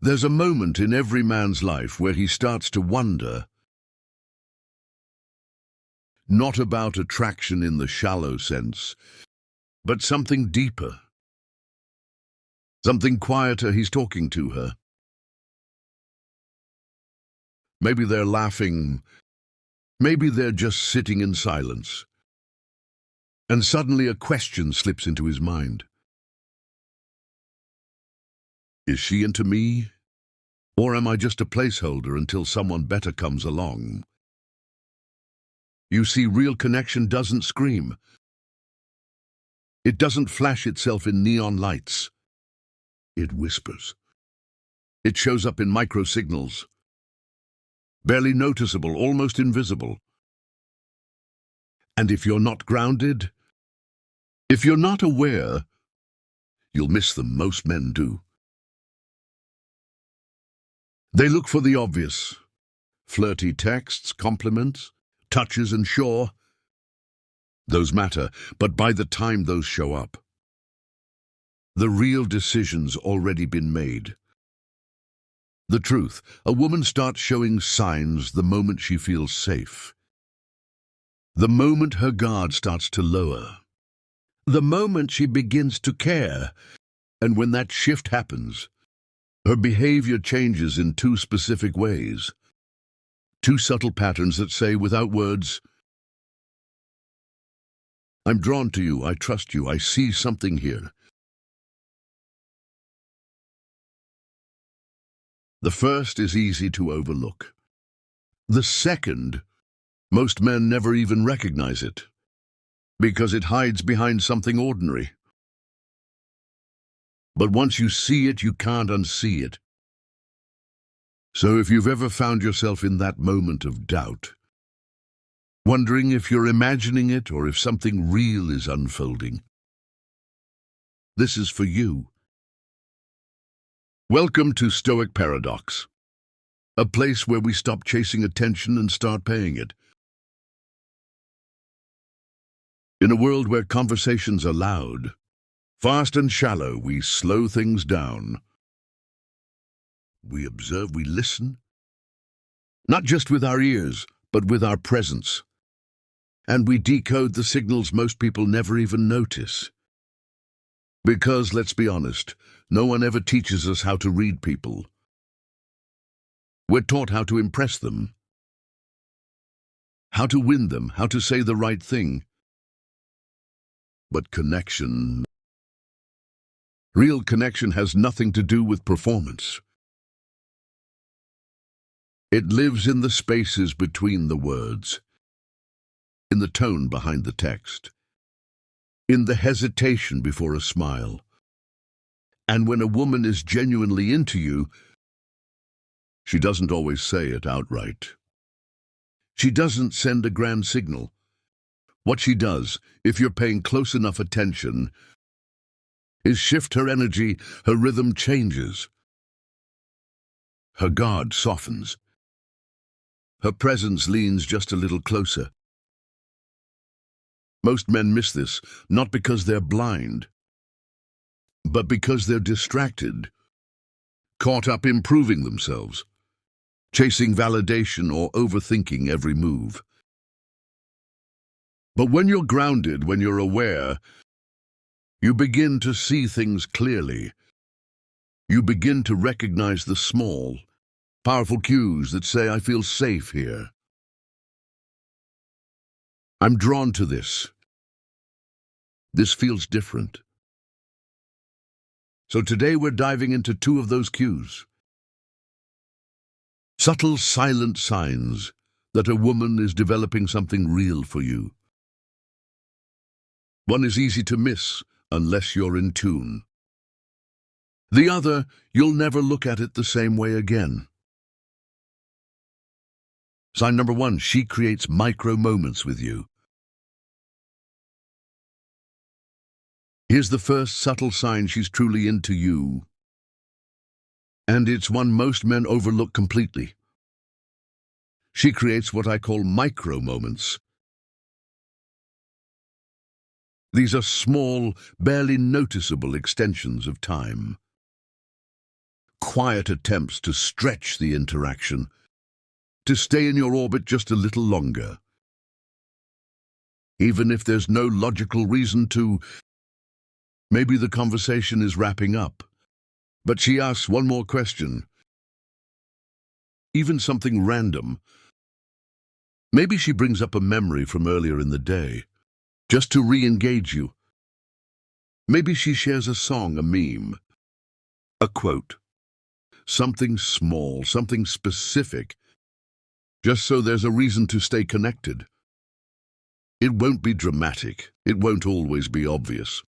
There's a moment in every man's life where he starts to wonder, not about attraction in the shallow sense, but something deeper, something quieter. He's talking to her. Maybe they're laughing, maybe they're just sitting in silence. And suddenly a question slips into his mind. Is she into me? Or am I just a placeholder until someone better comes along? You see, real connection doesn't scream. It doesn't flash itself in neon lights. It whispers. It shows up in micro-signals. Barely noticeable, almost invisible. And if you're not grounded, if you're not aware, you'll miss them. Most men do. They look for the obvious. Flirty texts, compliments, touches, and sure, those matter, but by the time those show up, the real decision's already been made. The truth, a woman starts showing signs the moment she feels safe. The moment her guard starts to lower. The moment she begins to care. And when that shift happens, her behavior changes in two specific ways. Two subtle patterns that say, without words, I'm drawn to you, I trust you, I see something here. The first is easy to overlook. The second, most men never even recognize it, because it hides behind something ordinary. But once you see it, you can't unsee it. So if you've ever found yourself in that moment of doubt, wondering if you're imagining it or if something real is unfolding, this is for you. Welcome to Stoic Paradox, a place where we stop chasing attention and start paying it. In a world where conversations are loud, fast and shallow, we slow things down. We observe, we listen, not just with our ears, but with our presence. And we decode the signals most people never even notice. Because, let's be honest, no one ever teaches us how to read people. We're taught how to impress them, how to win them, how to say the right thing. But connection, real connection, has nothing to do with performance. It lives in the spaces between the words, in the tone behind the text, in the hesitation before a smile. And when a woman is genuinely into you, she doesn't always say it outright. She doesn't send a grand signal. What she does, if you're paying close enough attention, is shift her energy. Her rhythm changes. Her guard softens. Her presence leans just a little closer. Most men miss this, not because they're blind, but because they're distracted, caught up improving themselves, chasing validation or overthinking every move. But when you're grounded, when you're aware, you begin to see things clearly. You begin to recognize the small, powerful cues that say, I feel safe here. I'm drawn to this. This feels different. So today we're diving into two of those cues. Subtle, silent signs that a woman is developing something real for you. One is easy to miss unless you're in tune. The other, you'll never look at it the same way again. Sign number one, she creates micro moments with you. Here's the first subtle sign she's truly into you. And it's one most men overlook completely. She creates what I call micro moments. These are small, barely noticeable extensions of time. quiet attempts to stretch the interaction, to stay in your orbit just a little longer. Even if there's no logical reason to, maybe the conversation is wrapping up, but she asks one more question. Even something random. Maybe she brings up a memory from earlier in the day, just to re-engage you. Maybe she shares a song, a meme, a quote. Something small, something specific, just so there's a reason to stay connected. It won't be dramatic. It won't always be obvious.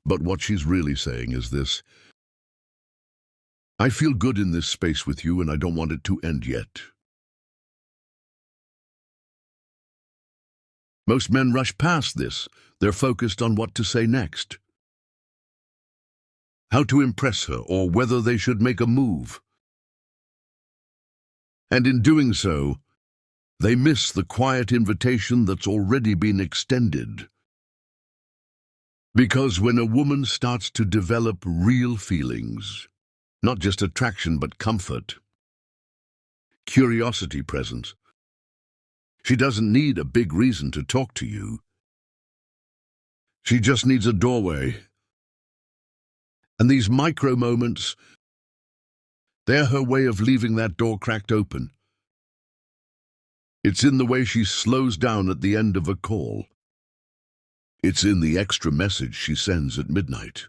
But what she's really saying is this: I feel good in this space with you and I don't want it to end yet. Most men rush past this. They're focused on what to say next, how to impress her, or whether they should make a move. And in doing so, they miss the quiet invitation that's already been extended. Because when a woman starts to develop real feelings, not just attraction but comfort, curiosity present, she doesn't need a big reason to talk to you. She just needs a doorway. And these micro moments, they're her way of leaving that door cracked open. It's in the way she slows down at the end of a call. It's in the extra message she sends at midnight.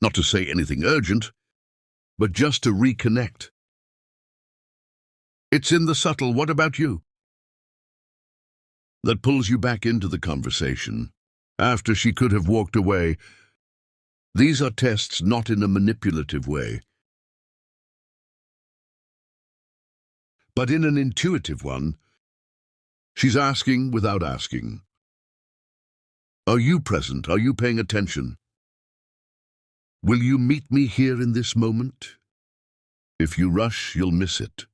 Not to say anything urgent, but just to reconnect. It's in the subtle "what about you?" that pulls you back into the conversation after she could have walked away. These are tests not in a manipulative way, but in an intuitive one. She's asking without asking. Are you present? Are you paying attention? Will you meet me here in this moment? If you rush, you'll miss it.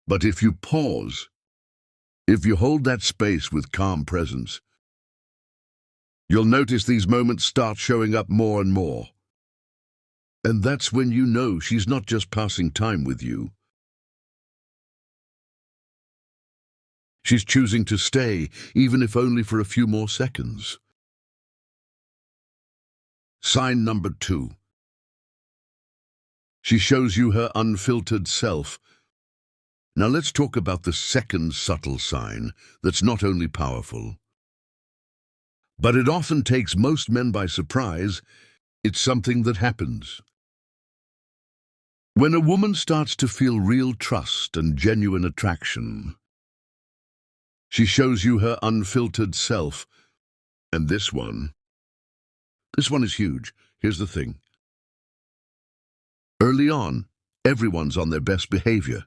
But if you pause, if you hold that space with calm presence, you'll notice these moments start showing up more and more. And that's when you know she's not just passing time with you. She's choosing to stay, even if only for a few more seconds. Sign number 2. She shows you her unfiltered self. Now let's talk about the second subtle sign that's not only powerful, but it often takes most men by surprise. It's something that happens when a woman starts to feel real trust and genuine attraction. She shows you her unfiltered self. And this one is huge. Here's the thing. Early on, everyone's on their best behavior.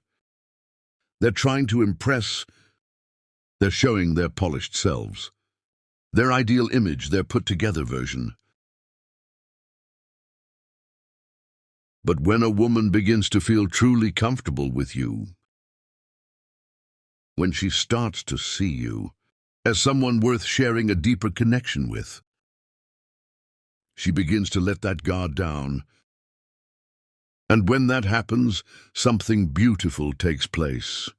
They're trying to impress. They're showing their polished selves, their ideal image, their put-together version. But when a woman begins to feel truly comfortable with you, when she starts to see you as someone worth sharing a deeper connection with, she begins to let that guard down. And when that happens, something beautiful takes place.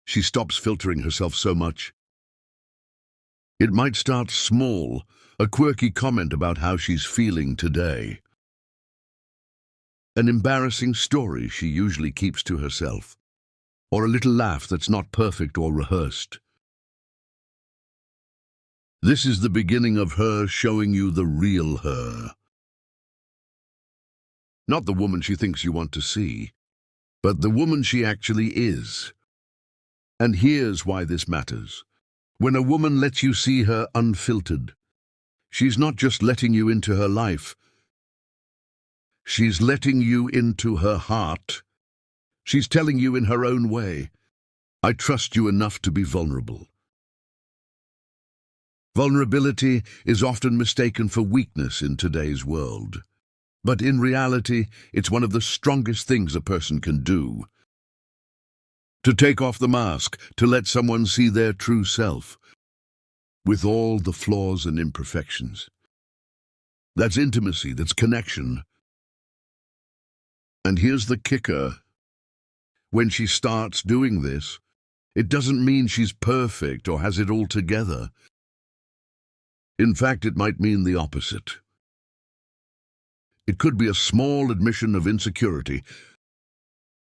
She stops filtering herself so much. It might start small, a quirky comment about how she's feeling today, an embarrassing story she usually keeps to herself, or a little laugh that's not perfect or rehearsed. This is the beginning of her showing you the real her. Not the woman she thinks you want to see, but the woman she actually is. And here's why this matters. When a woman lets you see her unfiltered, she's not just letting you into her life. She's letting you into her heart. She's telling you in her own way, I trust you enough to be vulnerable. Vulnerability is often mistaken for weakness in today's world. But in reality, it's one of the strongest things a person can do. To take off the mask, to let someone see their true self, with all the flaws and imperfections. That's intimacy, that's connection. And here's the kicker. When she starts doing this, it doesn't mean she's perfect or has it all together. In fact, it might mean the opposite. It could be a small admission of insecurity,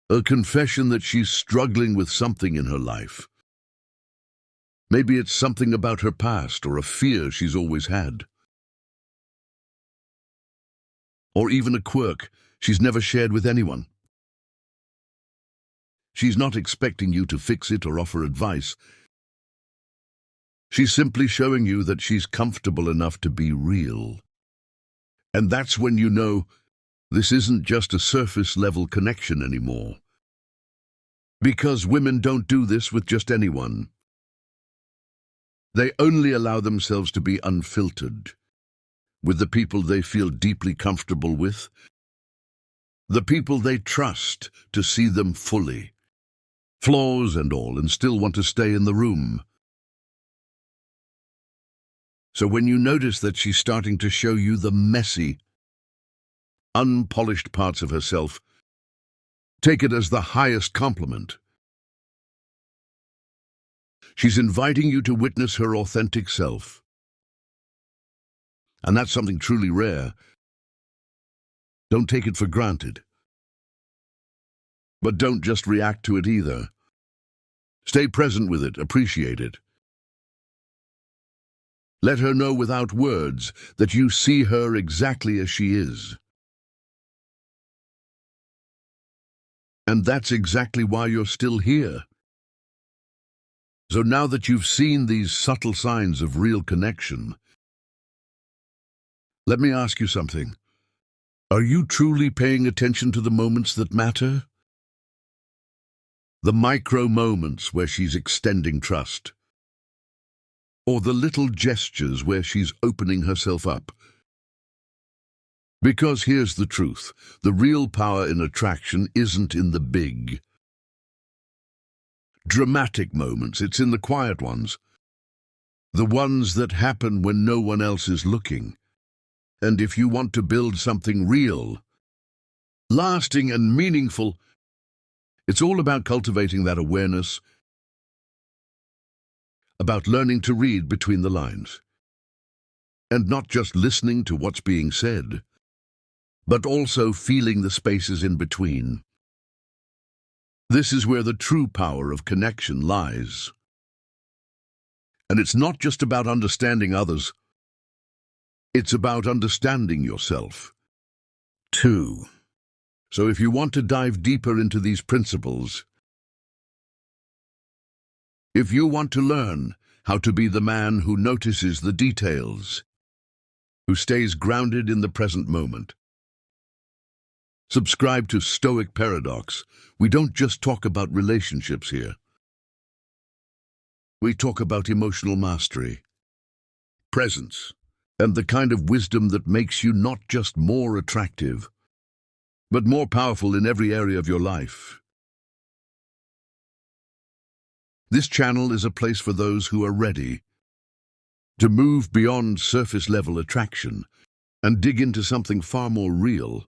a confession that she's struggling with something in her life. Maybe it's something about her past or a fear she's always had. Or even a quirk she's never shared with anyone. She's not expecting you to fix it or offer advice. She's simply showing you that she's comfortable enough to be real. And that's when you know this isn't just a surface-level connection anymore. Because women don't do this with just anyone. They only allow themselves to be unfiltered with the people they feel deeply comfortable with, the people they trust to see them fully, flaws and all, and still want to stay in the room. So when you notice that she's starting to show you the messy, unpolished parts of herself, take it as the highest compliment. She's inviting you to witness her authentic self. And that's something truly rare. Don't take it for granted. But don't just react to it either. Stay present with it, appreciate it. Let her know without words that you see her exactly as she is. And that's exactly why you're still here. So now that you've seen these subtle signs of real connection, let me ask you something. Are you truly paying attention to the moments that matter? The micro moments where she's extending trust. Or the little gestures where she's opening herself up. Because here's the truth. The real power in attraction isn't in the big, dramatic moments. It's in the quiet ones. The ones that happen when no one else is looking. And if you want to build something real, lasting and meaningful, it's all about cultivating that awareness, about learning to read between the lines, and not just listening to what's being said, but also feeling the spaces in between. This is where the true power of connection lies. And it's not just about understanding others. It's about understanding yourself, too. So if you want to dive deeper into these principles, if you want to learn how to be the man who notices the details, who stays grounded in the present moment, subscribe to Stoic Paradox. We don't just talk about relationships here. We talk about emotional mastery, presence, and the kind of wisdom that makes you not just more attractive, but more powerful in every area of your life. This channel is a place for those who are ready to move beyond surface-level attraction and dig into something far more real,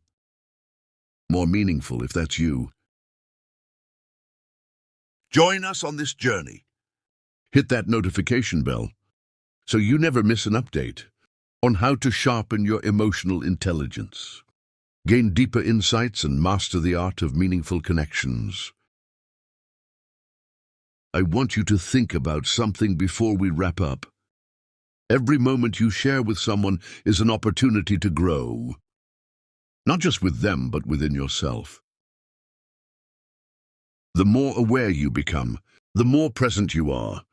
more meaningful if that's you. Join us on this journey. Hit that notification bell so you never miss an update on how to sharpen your emotional intelligence, gain deeper insights, and master the art of meaningful connections. I want you to think about something before we wrap up. Every moment you share with someone is an opportunity to grow, not just with them, but within yourself. The more aware you become, the more present you are,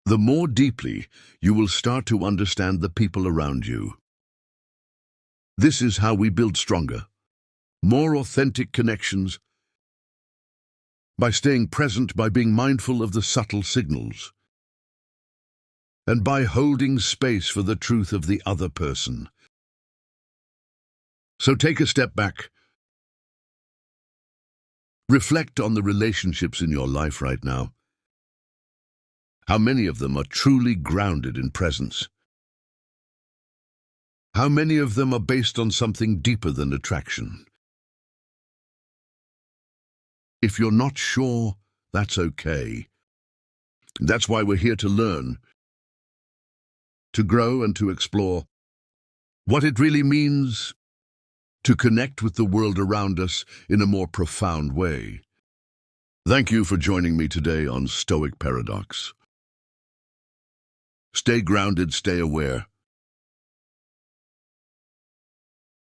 the more deeply you will start to understand the people around you. This is how we build stronger, more authentic connections, by staying present, by being mindful of the subtle signals, and by holding space for the truth of the other person. So take a step back. Reflect on the relationships in your life right now. How many of them are truly grounded in presence? How many of them are based on something deeper than attraction? If you're not sure, that's okay. That's why we're here to learn, to grow and to explore what it really means to connect with the world around us in a more profound way. Thank you for joining me today on Stoic Paradox. Stay grounded, stay aware,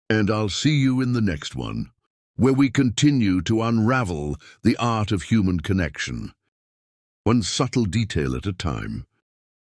and I'll see you in the next one, where we continue to unravel the art of human connection, one subtle detail at a time.